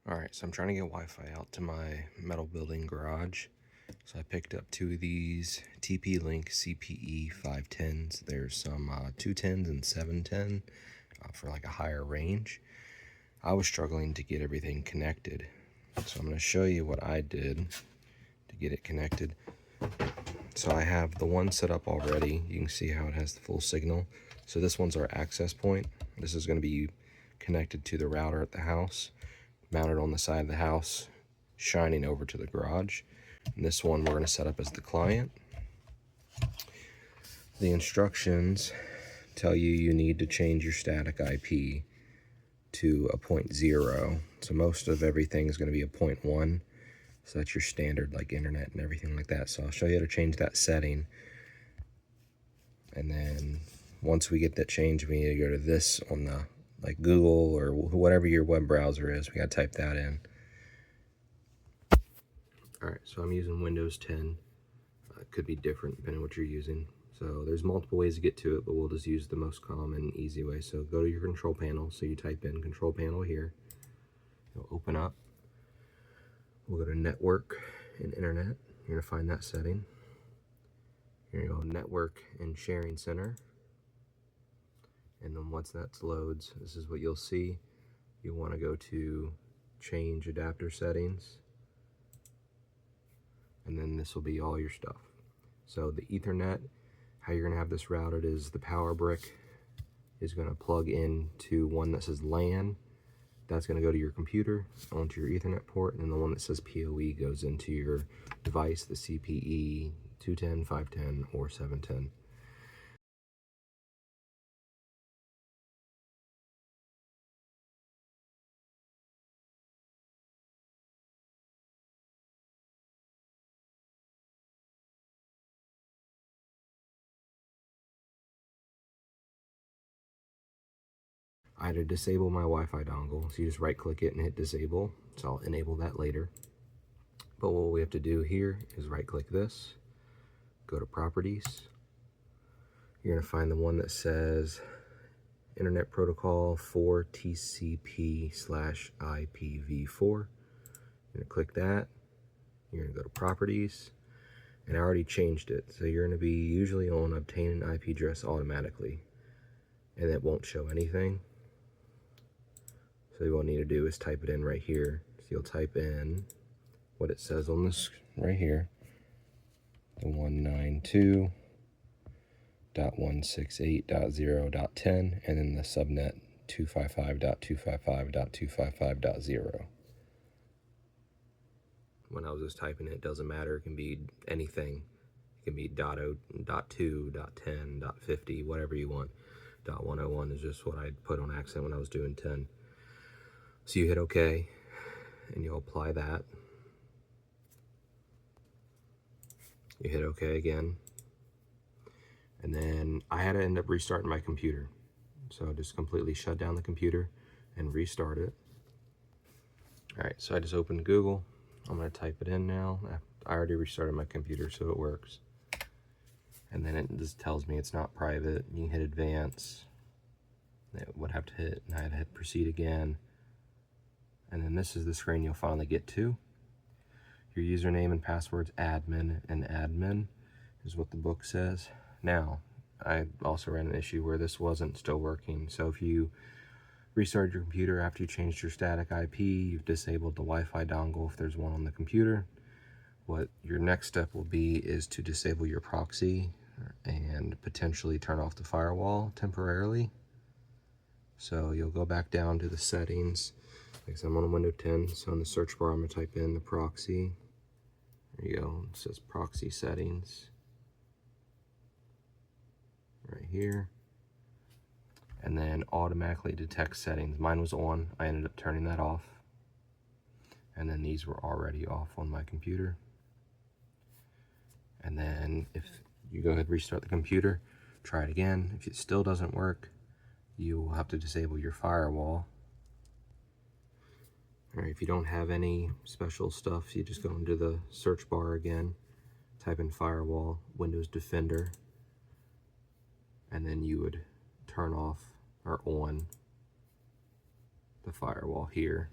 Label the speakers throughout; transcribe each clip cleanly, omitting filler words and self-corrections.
Speaker 1: Alright, so I'm trying to get Wi-Fi out to my metal building garage. So I picked up two of these TP-Link CPE510s. There's some 210s and 710 for like a higher range. I was struggling to get everything connected. So I'm going to show you what I did to get it connected. So I have the one set up already. You can see how it has the full signal. So this one's our access point. This is going to be connected to the router at the house, mounted on the side of the house, shining over to the garage. And this one we're going to set up as the client. The instructions tell you need to change your static IP to a 0.0. So most of everything is going to be a 0.1. So that's your standard like internet and everything like that. So I'll show you how to change that setting. And then once we get that changed, we need to go to this on the like Google or whatever your web browser is. We got to type that in. Alright, so I'm using Windows 10. It could be different depending on what you're using. So there's multiple ways to get to it, but we'll just use the most common, easy way. So go to your control panel. So you type in control panel here. It'll open up. We'll go to network and internet. You're going to find that setting. You're going to go network and sharing center. And then once that loads, this is what you'll see. You want to go to change adapter settings. And then this will be all your stuff. So the Ethernet, how you're going to have this routed is the power brick is going to plug into one that says LAN. That's going to go to your computer onto your Ethernet port, and then the one that says PoE goes into your device, the CPE 210, 510, or 710. I had to disable my Wi-Fi dongle, so you just right click it and hit disable. So I'll enable that later. But what we have to do here is right click this, go to properties. You're going to find the one that says Internet Protocol 4 TCP/IPv4. You're going to click that. You're going to go to properties, and I already changed it. So you're going to be usually on obtain an IP address automatically, and it won't show anything. So what you'll need to do is type it in right here. So you'll type in what it says on this right here, the 192.168.0.10, and then the subnet 255.255.255.0. When I was just typing it doesn't matter. It can be anything. It can be .0, .2, .10, .50, whatever you want. .101 is just what I put on accident when I was doing 10. So you hit OK, and you'll apply that. You hit OK again. And then I had to end up restarting my computer. So I just completely shut down the computer and restart it. Alright, so I just opened Google. I'm going to type it in now. I already restarted my computer, so it works. And then it just tells me it's not private. You can hit advance. It would have to hit, and I had to hit proceed again. And then this is the screen you'll finally get to. Your username and password's admin, and admin is what the book says. Now, I also ran an issue where this wasn't still working. So if you restarted your computer after you changed your static IP, you've disabled the Wi-Fi dongle if there's one on the computer. What your next step will be is to disable your proxy and potentially turn off the firewall temporarily. So you'll go back down to the settings. Like I'm on Windows 10, so in the search bar I'm going to type in the proxy. There you go, it says proxy settings right here. And then automatically detect settings. Mine was on, I ended up turning that off. And then these were already off on my computer. And then if you go ahead and restart the computer, try it again. If it still doesn't work, you will have to disable your firewall. Alright, if you don't have any special stuff, you just go into the search bar again, type in firewall, Windows Defender, and then you would turn off or on the firewall here.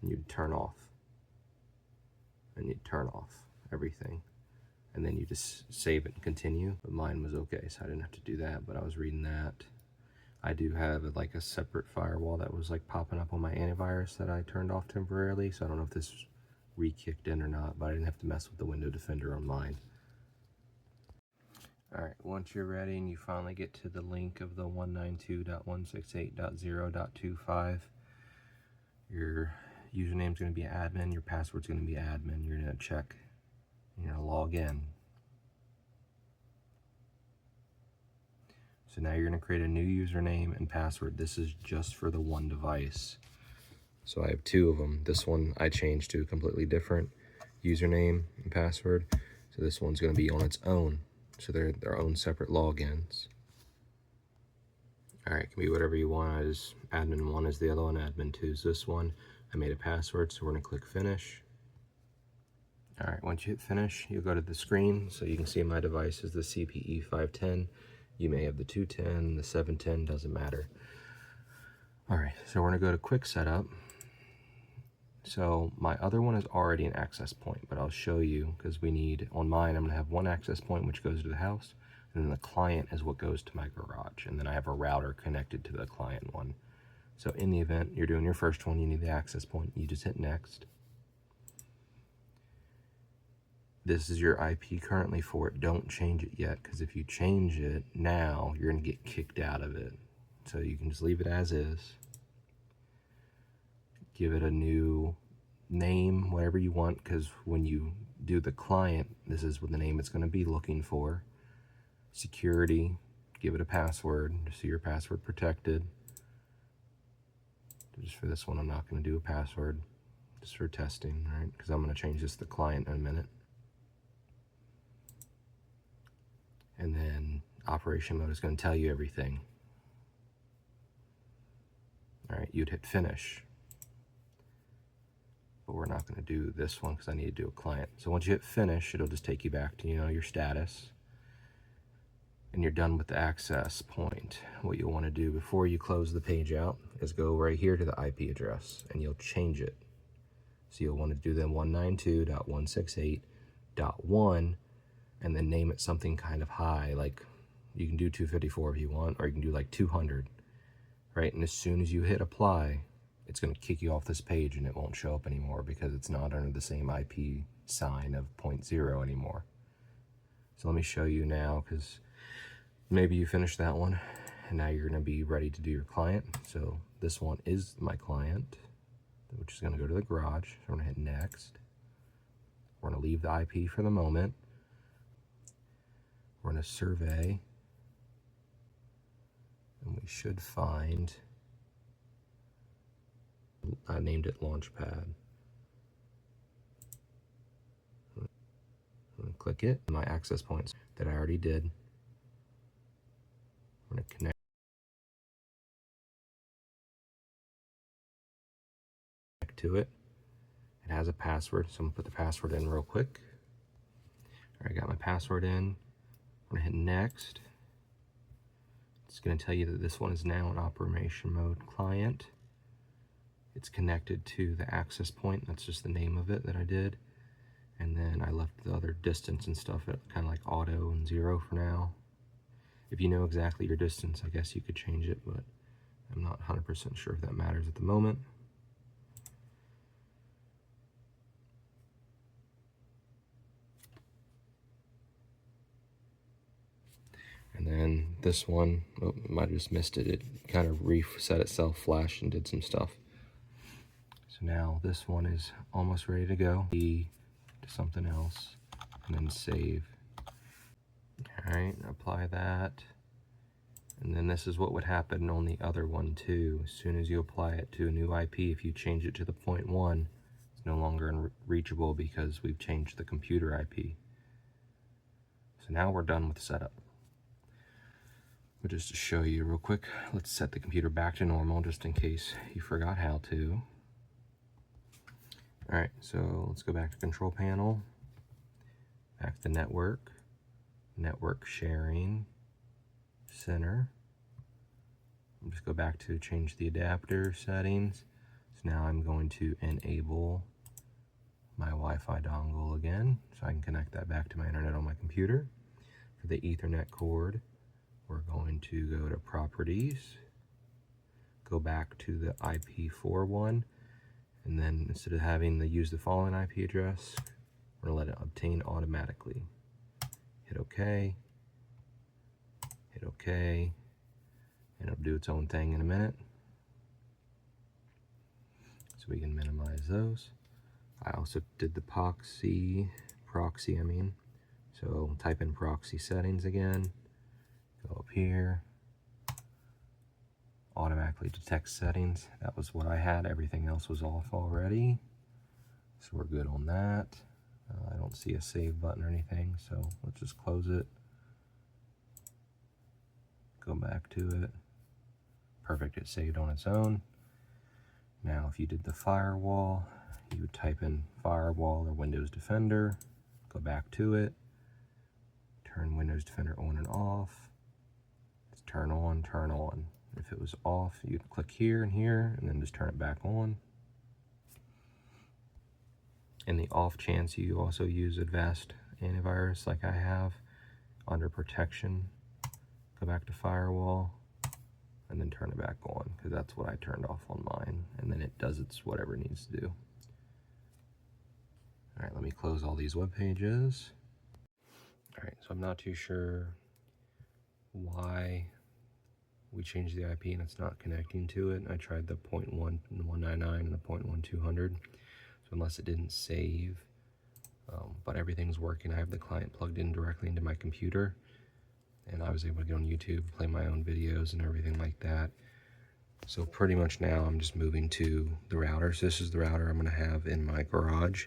Speaker 1: and you'd turn off, and you'd turn off everything, and then you just save it and continue. But mine was okay, so I didn't have to do that, but I was reading that. I do have like a separate firewall that was like popping up on my antivirus that I turned off temporarily, so I don't know if this re-kicked in or not, but I didn't have to mess with the window defender on mine. Alright, once you're ready and you finally get to the link of the 192.168.0.25, your username is going to be admin, your password is going to be admin. You're going to check, you're going to log in. So now you're going to create a new username and password. This is just for the one device. So I have two of them. This one I changed to a completely different username and password. So this one's going to be on its own. So they're their own separate logins. Alright, it can be whatever you want. Admin 1 is the other one, admin 2 is this one. I made a password, so we're going to click finish. Alright, once you hit finish, you'll go to the screen. So you can see my device is the CPE510. You may have the 210, the 710, doesn't matter. Alright, so we're going to go to quick setup. So my other one is already an access point, but I'll show you because we need, on mine, I'm going to have one access point which goes to the house, and then the client is what goes to my garage, and then I have a router connected to the client one. So in the event you're doing your first one, you need the access point, you just hit next. This is your IP currently for it. Don't change it yet, because if you change it now, you're going to get kicked out of it. So you can just leave it as is. Give it a new name, whatever you want, because when you do the client, this is what the name it's going to be looking for. Security, give it a password, so your password protected. Just for this one, I'm not going to do a password, just for testing, right? Because I'm going to change this to the client in a minute. And then operation mode is going to tell you everything. All right, you'd hit finish. But we're not going to do this one because I need to do a client. So once you hit finish, it'll just take you back to, your status. And you're done with the access point. What you'll want to do before you close the page out is go right here to the IP address, and you'll change it. So you'll want to do the 192.168.1 and then name it something kind of high, like you can do 254 if you want, or you can do like 200, right? And as soon as you hit apply, it's going to kick you off this page and it won't show up anymore because it's not under the same IP sign of 0.0 anymore. So let me show you now, because maybe you finished that one and now you're going to be ready to do your client. So this one is my client, which is going to go to the garage. So we're going to hit next. We're going to leave the IP for the moment. We're going to survey, and we should find, I named it Launchpad. I'm going to click it. My access points that I already did. I'm going to connect to it. It has a password, so I'm going to put the password in real quick. All right, I got my password in. I'm going to hit next. It's going to tell you that this one is now in operation mode client. It's connected to the access point. That's just the name of it that I did. And then I left the other distance and stuff at kind of like auto and 0 for now. If you know exactly your distance, I guess you could change it, but I'm not 100% sure if that matters at the moment. And then this one, oh, I might have just missed it. It kind of reset itself, flashed, and did some stuff. So now this one is almost ready to go. To something else, and then save. All right, apply that. And then this is what would happen on the other one too. As soon as you apply it to a new IP, if you change it to the 0.1, it's no longer reachable because we've changed the computer IP. So now we're done with setup. But just to show you real quick, let's set the computer back to normal just in case you forgot how to. All right, so let's go back to control panel, back to network, network sharing, center. Just go back to change the adapter settings. So So now I'm going to enable my Wi-Fi dongle again, so I can connect that back to my internet on my computer. For the Ethernet cord, we're going to go to Properties, go back to the IP4 one, and then instead of having to use the following IP address, we're going to let it obtain automatically. Hit OK, hit OK, and it'll do its own thing in a minute. So we can minimize those. I also did the proxy, so type in proxy settings again, go up here, automatically detect settings. That was what I had, everything else was off already. So we're good on that. I don't see a save button or anything, so let's just close it. Go back to it. Perfect, it saved on its own. Now if you did the firewall, you would type in firewall or Windows Defender, go back to it, turn Windows Defender on and off. It's turn on, turn on. If it was off, you'd click here and here, and then just turn it back on. In the off chance you also use Advanced Antivirus like I have, under Protection, go back to Firewall, and then turn it back on, because that's what I turned off on mine, and then it does its whatever it needs to do. All right, let me close all these web pages. All right, so I'm not too sure why we changed the IP and it's not connecting to it. I tried the 0.1199 and the 0.1200, so unless it didn't save, but everything's working. I have the client plugged in directly into my computer, and I was able to get on YouTube, play my own videos and everything like that. So pretty much now I'm just moving to the router. So this is the router I'm going to have in my garage,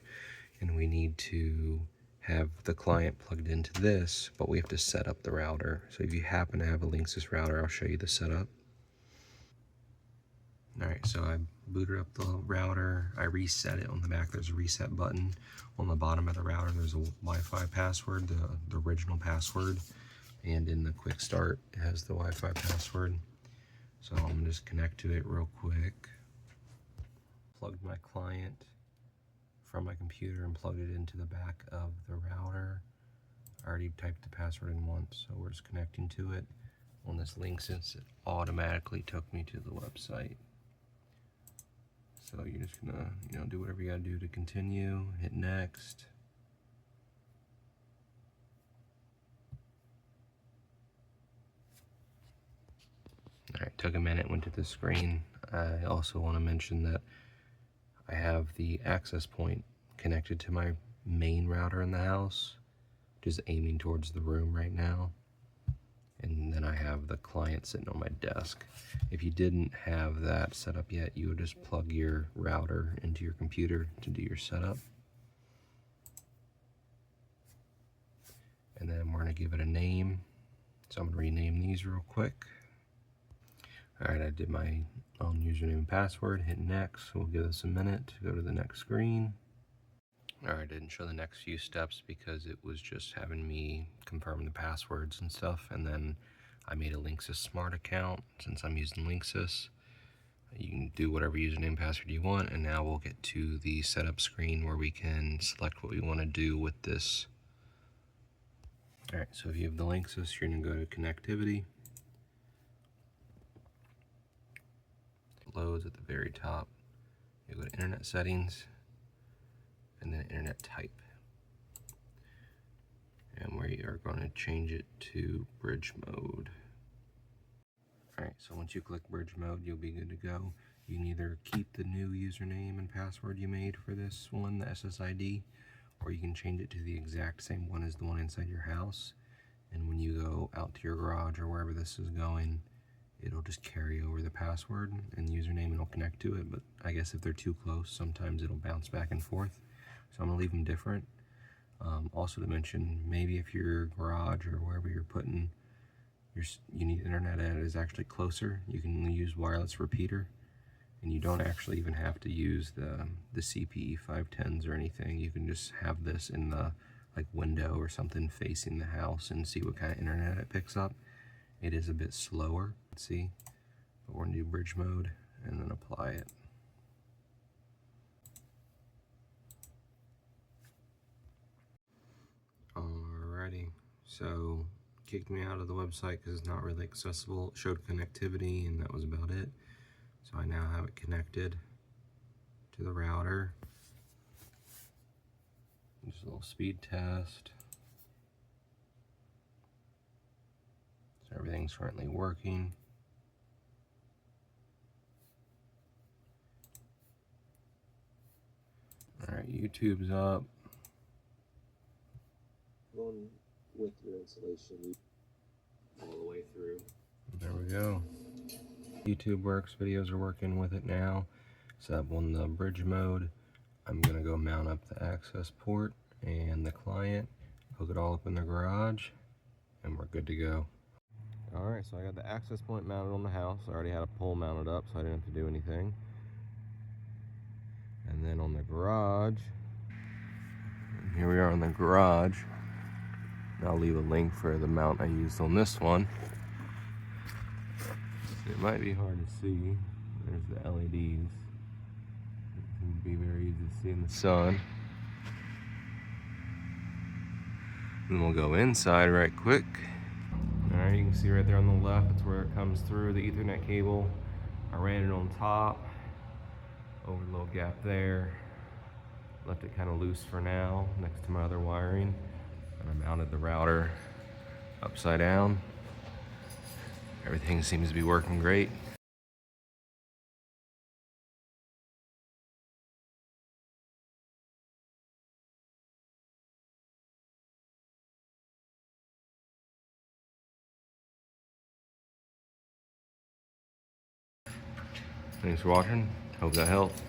Speaker 1: and we need to have the client plugged into this, but we have to set up the router. So if you happen to have a Linksys router, I'll show you the setup. All right, so I booted up the router. I reset it on the back. There's a reset button. On the bottom of the router, there's a Wi-Fi password, the original password. And in the quick start, it has the Wi-Fi password. So I'm gonna just connect to it real quick. Plugged my client from my computer and plugged it into the back of the router. I already typed the password in once, so we're just connecting to it. On this Linksys, it automatically took me to the website. So you're just gonna, do whatever you gotta do to continue, hit next. All right, took a minute, went to the screen. I also wanna mention that I have the access point connected to my main router in the house, just aiming towards the room right now. And then I have the client sitting on my desk. If you didn't have that set up yet, you would just plug your router into your computer to do your setup. And then we're gonna give it a name. So I'm gonna rename these real quick. All right, I did my own username and password, hit next. We'll give this a minute to go to the next screen. All right, I didn't show the next few steps because it was just having me confirm the passwords and stuff, and then I made a Linksys Smart account since I'm using Linksys. You can do whatever username and password you want, and now we'll get to the setup screen where we can select what we want to do with this. All right, so if you have the Linksys, you're gonna go to Connectivity. It loads at the very top. You go to Internet Settings, and then Internet Type. And we are going to change it to bridge mode. All right, so once you click bridge mode, you'll be good to go. You can either keep the new username and password you made for this one, the SSID, or you can change it to the exact same one as the one inside your house. And when you go out to your garage or wherever this is going, it'll just carry over the password and username and it'll connect to it. But I guess if they're too close, sometimes it'll bounce back and forth. So I'm gonna leave them different. Also to mention, maybe if your garage or wherever you're putting you need internet at is actually closer, you can use wireless repeater, and you don't actually even have to use the CPE510s or anything. You can just have this in the window or something facing the house and see what kind of internet it picks up. It is a bit slower, let's see, but we're gonna do bridge mode and then apply it. So kicked me out of the website because it's not really accessible. It showed connectivity and that was about it. So I now have it connected to the router. Just a little speed test. So everything's currently working. Alright, YouTube's up. Going with your installation all the way through. There we go. YouTube works, videos are working with it now. Set up on the bridge mode. I'm gonna go mount up the access port and the client, hook it all up in the garage, and we're good to go. Alright, so I got the access point mounted on the house. I already had a pole mounted up, so I didn't have to do anything. And then on the garage, here we are on the garage. And I'll leave a link for the mount I used on this one. It might be hard to see. There's the LEDs. It seems to be very easy to see in the sun. And we'll go inside right quick. Alright, you can see right there on the left, that's where it comes through the Ethernet cable. I ran it on top, over the little gap there. Left it kind of loose for now, next to my other wiring. And I mounted the router upside down. Everything seems to be working great. Thanks for watching. Hope that helped.